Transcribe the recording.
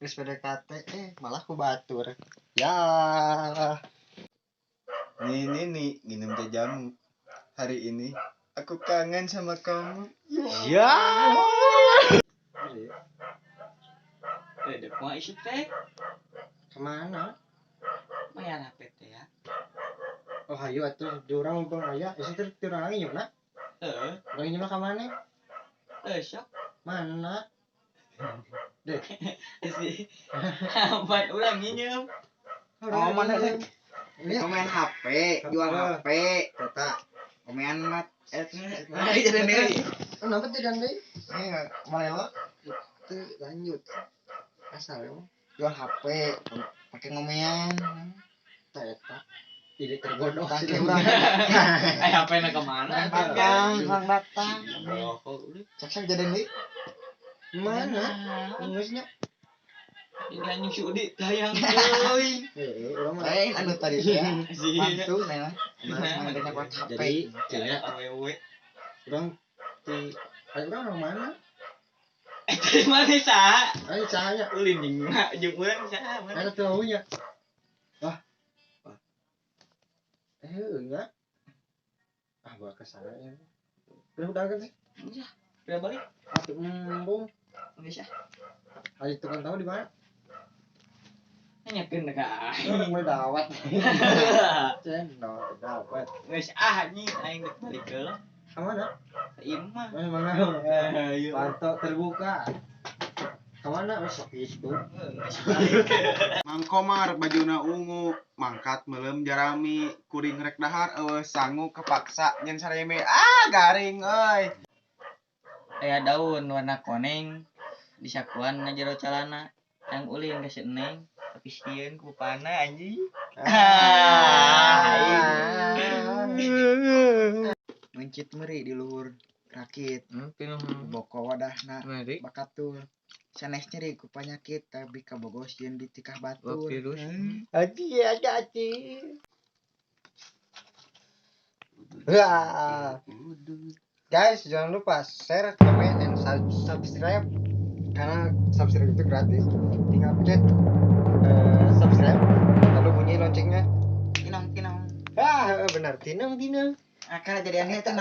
Wis PDKT malah ku batur. Ya. Ini nih minum teh jamu. Hari ini aku kangen sama kamu. Ya. Dek mau isi teh. Kemana? Mayan HP teh ya. Oh ayo atuh diurang mumpung aya. Isi teh diurang lagi nyuna. Heeh. Lagi nyuna ka mana? Besok Mana? Deh. si amat ulang nginjem. Oh, mana deh? Komen HP, jual HP. Kota. Komen mat. Nah, jadi nih. Kenapa tidak deh? Malelo. Itu lanjut. Asal ya. Jual HP, pakai ngomean. Teta. Jadi tergodok sih urang. HP na kemana? Orang datang. Oh, udah. Cek jadi nih. Mana? Ingusnya. Ini anjing si Udi tayang euy. Urang mah lain anu tadi ya. Mantu nah. Nah, Banyak buat HP. Jadi, Cina awewe. Urang di urang orang mana? Dari mana sah? Ayo cahaya. Ulin jeung jeung urang sah. Ada tahunya. Wah. Enggak. Ah, bawa ke sana ya. Udah kan sih? Iya. Udah balik. Atuh embung. Bisa. Ayo tukang tahu di mana? Nyakeun ka. Mulai dawat. Cendol dawat. Geus anjing aing dek balik heula. Ka mana? Ka ieu mah. Mana? Ayo. Panto terbuka. Ka mana? Wes itu. Mang Komar bajuna ungu, mangkat melem jarami, kuring rek dahar eueuh sangu kepaksa nyen sareme. Garing euy. Aya daun warna koneng di sakuan na jero calana. Yang ulin geus eneng tapi sieun ku pana anjing. Mencit meri di luhur rakit. Boko wadahna bakatul. Sanes nyeri ku panyakit tapi kabogos yen di tikah batur. Aji ada aji. Guys, jangan lupa share, comment, and subscribe karena subscribe itu gratis. Tinggal pencet subscribe, lalu bunyi loncengnya. Kinang. Benar, tinang. Karena jadi aneh itu